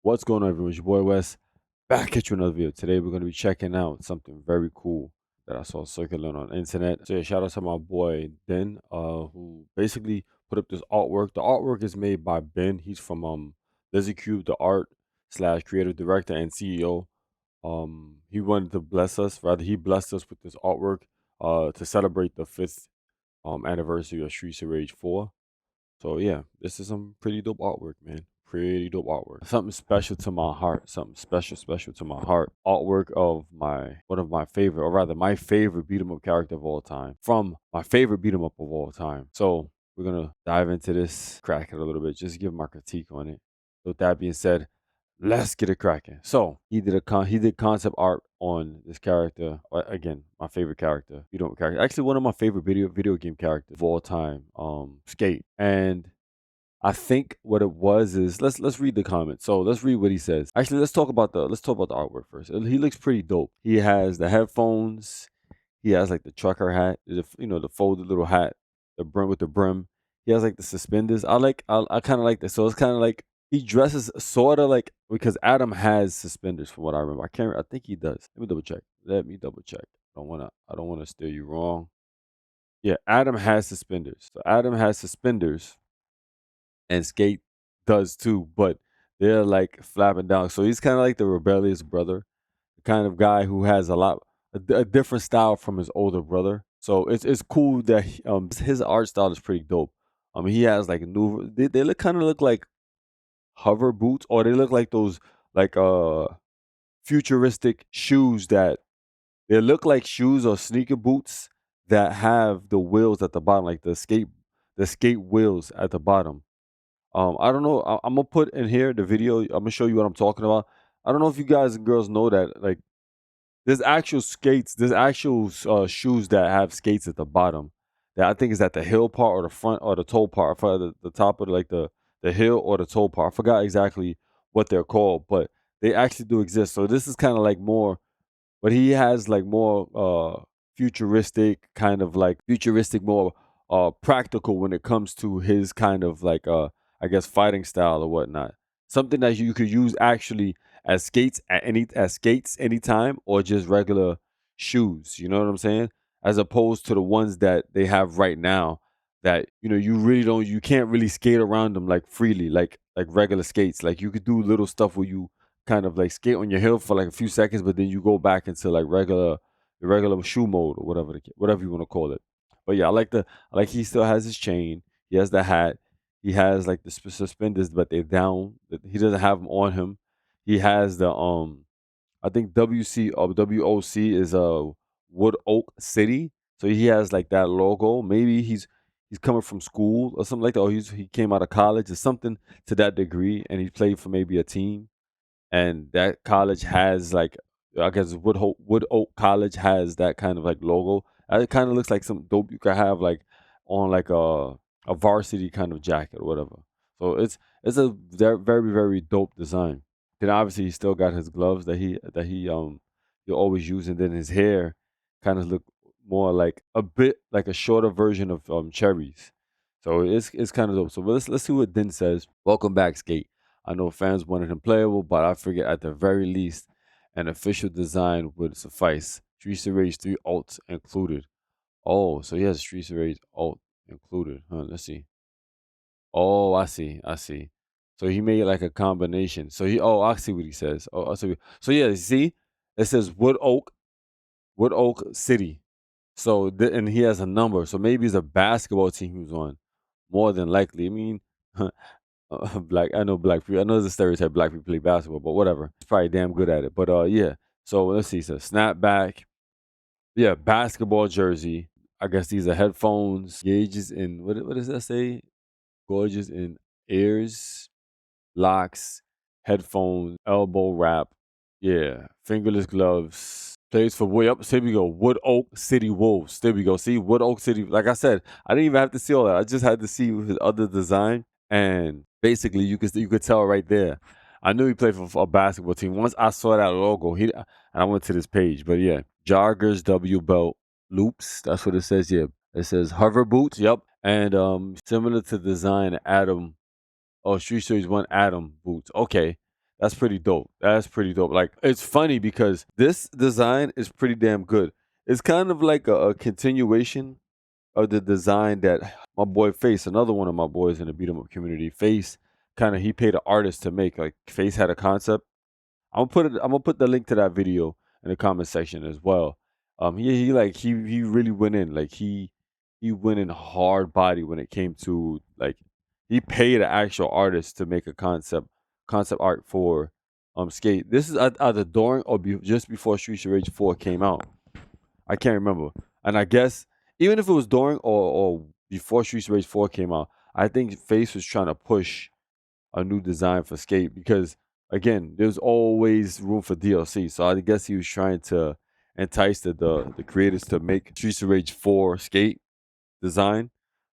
What's going on, everyone? It's your boy Wes, back at you another video. Today we're going to be checking out something very cool that I saw circulating on the internet. So yeah, shout out to my boy Ben, who basically put up this artwork. The artwork is made by Ben. He's from Lizzie Cube, the art slash creative director and CEO. He wanted to bless us, rather he blessed us with this artwork to celebrate the fifth anniversary of Streets of Rage 4. So yeah, this is some pretty dope artwork, man. Pretty dope artwork. Something special to my heart. Something special to my heart. Artwork of one of my favorite, or rather my favorite beat 'em up character of all time. From my favorite beat 'em up of all time. So we're gonna dive into this, crack it a little bit, just give my critique on it. With that being said, let's get it cracking. So he did concept art on this character. Again, my favorite character, you know, character. Actually, one of my favorite video game characters of all time. Skate. And I think what it was is let's read the comments. So let's read what he says. Actually, let's talk about the artwork first. He looks pretty dope. He has the headphones. He has like the trucker hat, the folded little hat, the brim with the brim. He has like the suspenders. I kind of like this. So it's kind of like he dresses sort of like, because Adam has suspenders from what I remember. I think he does. Let me double check. I don't wanna steer you wrong. Yeah, Adam has suspenders. So Adam has suspenders and Skate does too, but they're like flapping down. So he's kind of like the rebellious brother, the kind of guy who has a different style from his older brother. So it's cool that his art style is pretty dope. I mean, he has like new. They look like hover boots, or they look like those like futuristic shoes that they look like shoes or sneaker boots that have the wheels at the bottom, like the skate wheels at the bottom. I don't know. I'm gonna put in here the video. I'm gonna show you what I'm talking about. I don't know if you guys and girls know that, like, there's actual skates, there's actual shoes that have skates at the bottom. That I think is at the heel part or the front or the toe part, for the top of like the heel or the toe part. I forgot exactly what they're called, but they actually do exist. So this is kind of like more, but he has like more futuristic, more practical when it comes to his kind of like I guess fighting style or whatnot. Something that you could use actually as skates anytime, or just regular shoes. You know what I'm saying? As opposed to the ones that they have right now, that you can't really skate around them like freely, like regular skates. Like you could do little stuff where you kind of like skate on your heel for like a few seconds, but then you go back into like the regular shoe mode, or whatever you want to call it. But yeah, I like he still has his chain. He has the hat. He has like the suspenders, but they're down. He doesn't have them on him. He has the I think WC or WOC is Wood Oak City. So he has like that logo. Maybe he's coming from school or something like that. Or he came out of college or something to that degree, and he played for maybe a team, and that college has like, I guess Wood Oak College has that kind of like logo. It kind of looks like some dope you could have like on like a varsity kind of jacket or whatever. So it's a very dope design. Then obviously he still got his gloves he always use, and then his hair kind of look more like a bit like a shorter version of Cherries. So it's kind of dope. So let's see what Din says. Welcome back, Skate. I know fans wanted him playable, but I figured at the very least, an official design would suffice. Streets of Rage 3 alts included. Oh, so he has Streets of Rage alt included. Huh, let's see. Oh, I see. So he made like a combination. I see what he says. Oh, I see. So yeah, you see, it says Wood Oak City. So and he has a number. So maybe it's a basketball team he was on. More than likely. I mean, I know black people. I know it's a stereotype black people play basketball, but whatever. He's probably damn good at it. But yeah. So let's see. So snapback. Yeah, basketball jersey. I guess these are headphones, gauges, and what does that say? Gorgeous in ears, locks, headphones, elbow wrap. Yeah, fingerless gloves. Plays for Wood. Yep, here we go. Wood Oak City Wolves. There we go. See, Wood Oak City. Like I said, I didn't even have to see all that. I just had to see his other design, and basically, you could tell right there. I knew he played for a basketball team. Once I saw that logo, and I went to this page. But yeah, joggers, W belt, loops. That's what it says. Yeah, it says hover boots. Yep, and similar to design Adam. Oh, Street Series 1 Adam boots. Okay. That's pretty dope. That's pretty dope. Like it's funny because this design is pretty damn good. It's kind of like a continuation of the design that my boy Face, another one of my boys in the beat 'em up community, Face, kind of he paid an artist to make. Like Face had a concept. I'm gonna put the link to that video in the comment section as well. He like he really went in. Like he went in hard body when it came to like he paid an actual artist to make a concept art for Skate. This is either during or just before Streets of Rage 4 came out. I can't remember. And I guess even if it was during or before Streets of Rage 4 came out, I think Face was trying to push a new design for Skate because again, there's always room for DLC. So I guess he was trying to entice the creators to make Streets of Rage 4 Skate design.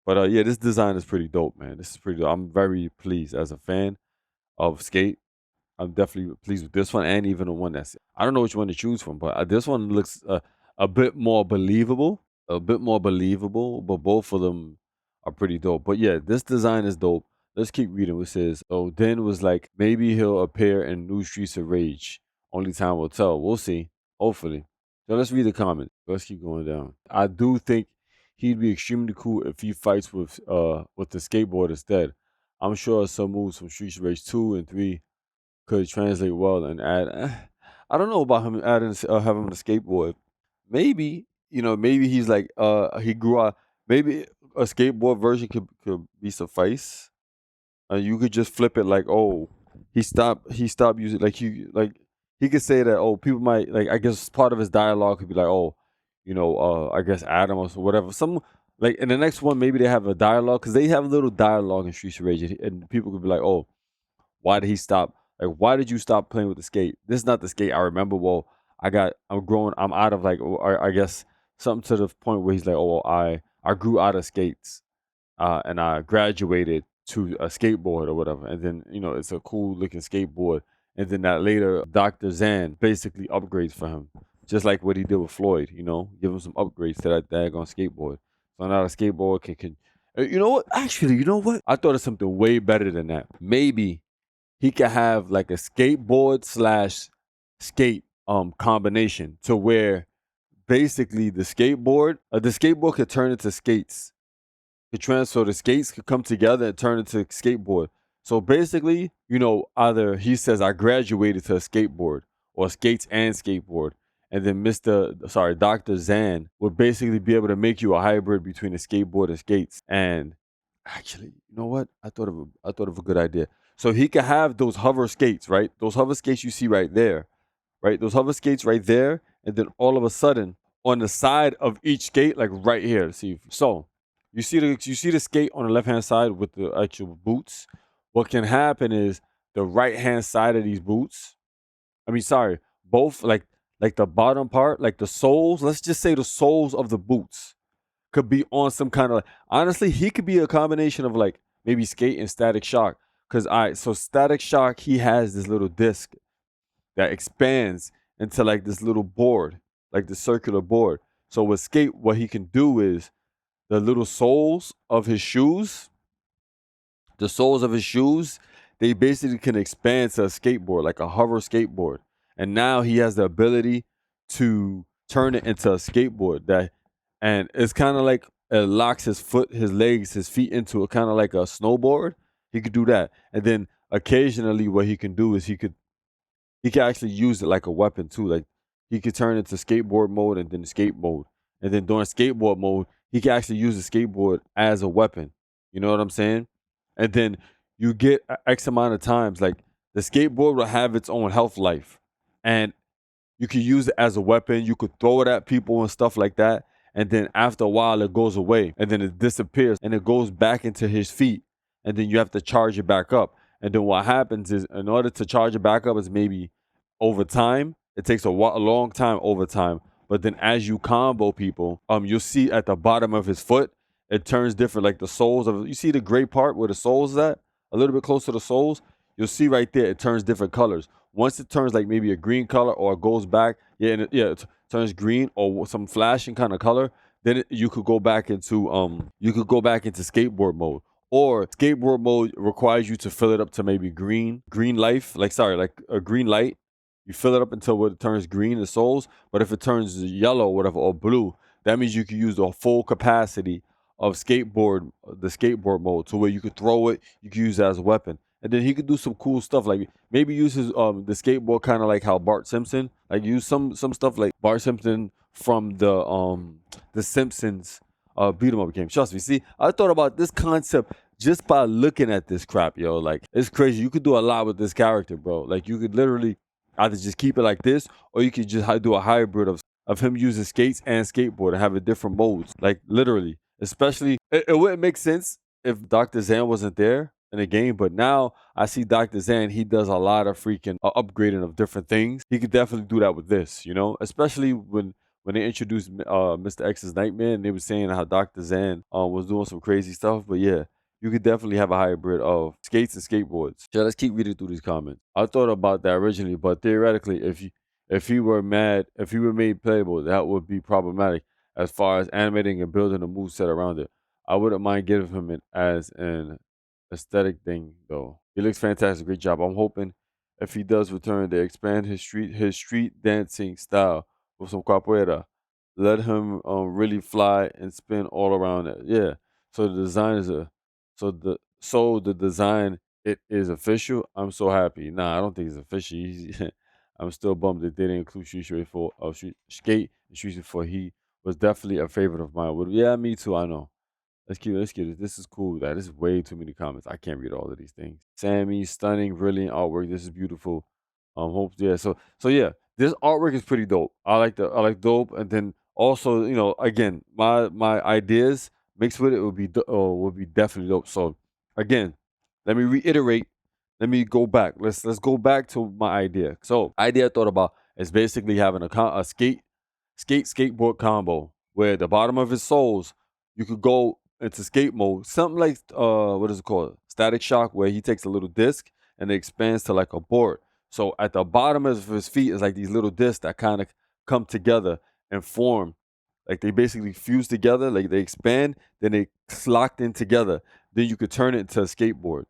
But yeah, this design is pretty dope, man. This is pretty dope. I'm very pleased as a fan of Skate. I'm definitely pleased with this one and even the one that's I don't know which one to choose from, but this one looks a bit more believable, but both of them are pretty dope. But yeah, this design is dope. Let's keep reading. It says, "Oh, Den was like maybe he'll appear in New Streets of Rage. Only time will tell. We'll see. Hopefully." So let's read the comments. Let's keep going down. I do think he'd be extremely cool if he fights with the skateboard instead. I'm sure some moves from Streets of Rage 2 and 3 could translate well and add. I don't know about him adding having a skateboard. Maybe maybe he's like he grew up. Maybe a skateboard version could be suffice. You could just flip it like, oh, he stopped using like he could say that, oh, people might like, I guess part of his dialogue could be like, oh, I guess Adam or whatever. Some like in the next one maybe they have a dialogue because they have a little dialogue in Streets of Rage and people could be like, oh, why did he stop? Like, why did you stop playing with the skate? This is not the skate I remember. Well, I'm growing. I'm out of like, I guess something to the point where he's like, oh, well, I grew out of skates, and I graduated to a skateboard or whatever. And then it's a cool looking skateboard. And then that later, Dr. Zan basically upgrades for him, just like what he did with Floyd. Give him some upgrades to that daggone skateboard. So now the skateboard can. You know what? Actually, you know what? I thought of something way better than that. Maybe he could have like a skateboard slash skate combination to where basically the skateboard could turn into skates. So the skates could come together and turn into a skateboard. So basically, either he says I graduated to a skateboard or skates and skateboard. And then Dr. Zan would basically be able to make you a hybrid between a skateboard and skates. And actually, you know what? I thought of a good idea. So he could have those hover skates, right? Those hover skates you see right there, right? Those hover skates right there, and then all of a sudden on the side of each skate, like right here. See, so you see the skate on the left hand side with the actual boots. What can happen is the right hand side of these boots. I mean, sorry, both like the bottom part, like the soles. Let's just say the soles of the boots could be on some kind of honestly, he could be a combination of like maybe skate and static shock. So static shock, he has this little disc that expands into like this little board, like the circular board. So with skate, what he can do is the little soles of his shoes, they basically can expand to a skateboard, like a hover skateboard. And now he has the ability to turn it into a skateboard and it's kind of like it locks his legs, his feet into a kind of like a snowboard. He could do that. And then occasionally what he can do is he can actually use it like a weapon too. Like he could turn into skateboard mode and then skate mode. And then during skateboard mode, he can actually use the skateboard as a weapon. You know what I'm saying? And then you get X amount of times, like the skateboard will have its own health life. And you can use it as a weapon. You could throw it at people and stuff like that. And then after a while, it goes away and then it disappears and it goes back into his feet. And then you have to charge it back up. And then what happens is, in order to charge it back up, is maybe over time. It takes a long time over time. But then as you combo people, you'll see at the bottom of his foot, it turns different. Like the soles of you see the gray part where the soles is at, a little bit closer to the soles. You'll see right there, it turns different colors. Once it turns like maybe a green color or it goes back, it turns green or some flashing kind of color. Then you could go back into skateboard mode, Or skateboard mode requires you to fill it up to maybe green life, like sorry, like a green light. You fill it up until it turns green, the souls. But if it turns yellow, whatever, or blue, that means you can use the full capacity of the skateboard mode, to where you could throw it, you can use it as a weapon. And then he could do some cool stuff, like maybe use his the skateboard kind of like how Bart Simpson, like use some stuff like Bart Simpson from the Simpsons beat 'em up game. Trust me. See, I thought about this concept just by looking at this crap, yo. Like, it's crazy. You could do a lot with this character, bro. Like, you could literally either just keep it like this, or you could just do a hybrid of him using skates and skateboard and having different modes. Like, literally. Especially, it wouldn't make sense if Dr. Zan wasn't there in the game, but now I see Dr. Zan, he does a lot of freaking upgrading of different things. He could definitely do that with this, especially when they introduced Mr. X's Nightmare, and they were saying how Dr. Zan was doing some crazy stuff. But yeah, you could definitely have a hybrid of skates and skateboards. Yeah, let's keep reading through these comments. I thought about that originally, but theoretically, if he were made playable, that would be problematic as far as animating and building a move set around it. I wouldn't mind giving him it as an aesthetic thing though. He looks fantastic, great job. I'm hoping if he does return, to expand his street dancing style with some capoeira. Let him really fly and spin all around it. Yeah. So the design is a so the design, it is official. I'm so happy. Nah, I don't think it's official. I'm still bummed that they didn't include Street Street for Street Skate and Street Street for he was definitely a favorite of mine. Yeah, me too. I know. Let's keep it. This is cool. That is way too many comments. I can't read all of these things. Sammy, stunning, brilliant artwork. This is beautiful. Hope yeah. So yeah, this artwork is pretty dope. I like dope, and then also again my ideas mixed with it would be definitely dope. So again, let me reiterate. Let me go back. Let's go back to my idea. So idea I thought about is basically having a skateboard combo where the bottom of his soles you could go into skate mode, something like what is it called, Static Shock, where he takes a little disc and it expands to like a board. So at the bottom of his feet is like these little discs that kind of come together and form, like they basically fuse together, like they expand, then they locked in together. Then you could turn it into a skateboard.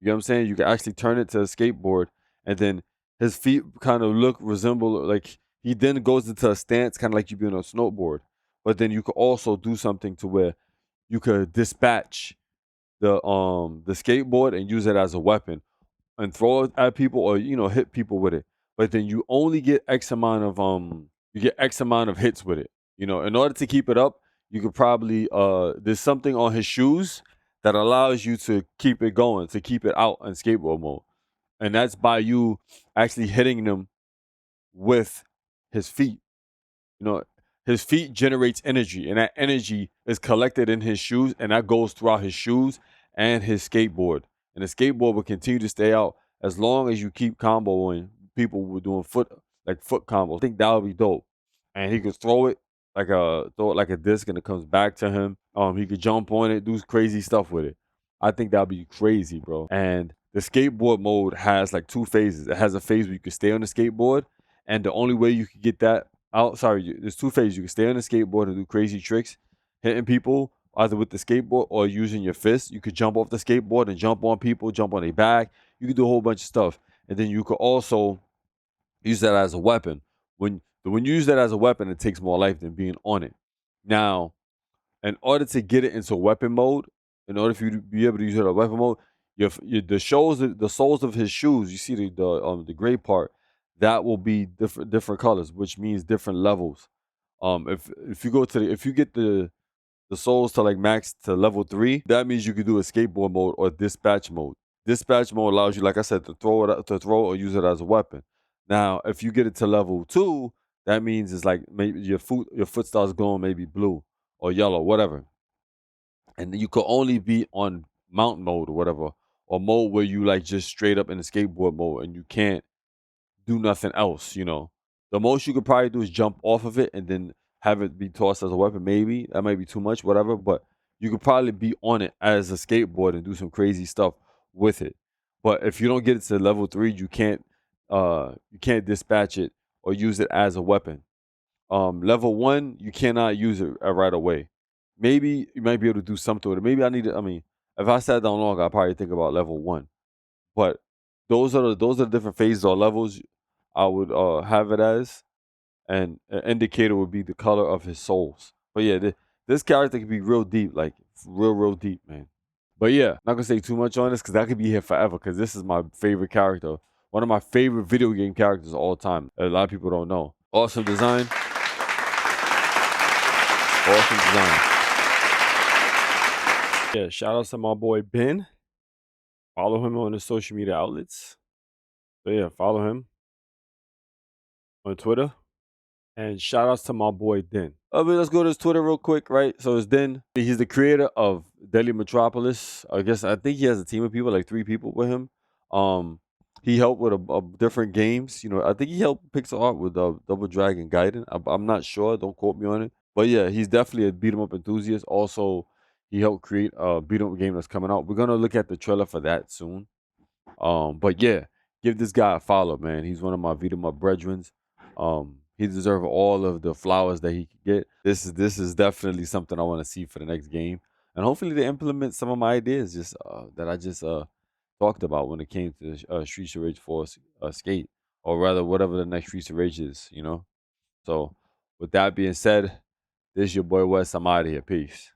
You know what I'm saying? You can actually turn it to a skateboard, and then his feet kind of resemble, like he then goes into a stance, kind of like you be on a snowboard. But then you could also do something to where you could dispatch the skateboard and use it as a weapon and throw it at people, or hit people with it. But then you get X amount of hits with it. In order to keep it up, you could probably there's something on his shoes that allows you to keep it going, to keep it out in skateboard mode. And that's by you actually hitting them with his feet. You know, his feet generates energy, and that energy is collected in his shoes, and that goes throughout his shoes and his skateboard. And the skateboard will continue to stay out as long as you keep comboing people who are doing foot combos. I think that would be dope. And he could throw it like a disc, and it comes back to him. He could jump on it, do crazy stuff with it. I think that'd be crazy, bro. And the skateboard mode has like two phases. It has a phase where you can stay on the skateboard, and the only way you can get that out, sorry, there's two phases. You can stay on the skateboard and do crazy tricks, hitting people either with the skateboard or using your fist. You could jump off the skateboard and jump on people, jump on their back. You could do a whole bunch of stuff, and then you could also use that as a weapon. When you use that as a weapon, it takes more life than being on it. Now, in order to get it into weapon mode, in order for you to be able to use it in weapon mode, the soles of his shoes, you see the gray part, that will be different colors, which means different levels. If you get the souls to like max to level 3, that means you can do a skateboard mode or dispatch mode. Dispatch mode allows you, like I said, to throw or use it as a weapon. Now, if you get it to level 2, that means it's like maybe your foot starts glowing maybe blue or yellow, whatever. And then you could only be on mount mode or whatever, or mode where you like just straight up in the skateboard mode and you can't do nothing else. The most you could probably do is jump off of it and then have it be tossed as a weapon. Maybe that might be too much, whatever. But you could probably be on it as a skateboard and do some crazy stuff with it. But if you don't get it to level 3, you can't dispatch it or use it as a weapon. Level 1, you cannot use it right away. Maybe you might be able to do something with it. Maybe I need to. I mean, if I sat down long, I probably think about level one. But those are the different phases or levels I would have it as, and an indicator would be the color of his souls. But yeah, this character can be real deep, like real deep, man. But yeah, not gonna say too much on this because I could be here forever. Because this is my favorite character, one of my favorite video game characters of all time. A lot of people don't know. Awesome design, awesome design. Yeah, shout out to my boy Ben. Follow him on his social media outlets. So yeah, follow him on Twitter. And shout outs to my boy Den. But let's go to his Twitter real quick, right? So it's Den. He's the creator of Deadly Metropolis. I think he has a team of people, like 3 people with him. He helped with a different games. I think he helped pixel art with Double Dragon Gaiden. I'm not sure. Don't quote me on it. But yeah, he's definitely a beat 'em up enthusiast. Also, he helped create a beat 'em up game that's coming out. We're gonna look at the trailer for that soon. But yeah, give this guy a follow, man. He's one of my beat 'em up brethrens. He deserves all of the flowers that he could get. This is definitely something I want to see for the next game, and hopefully they implement some of my ideas just that I just talked about when it came to Streets of Rage 4 Skate, or rather whatever the next Streets of Rage is. So with that being said, this is your boy Wes. I'm out of here. Peace.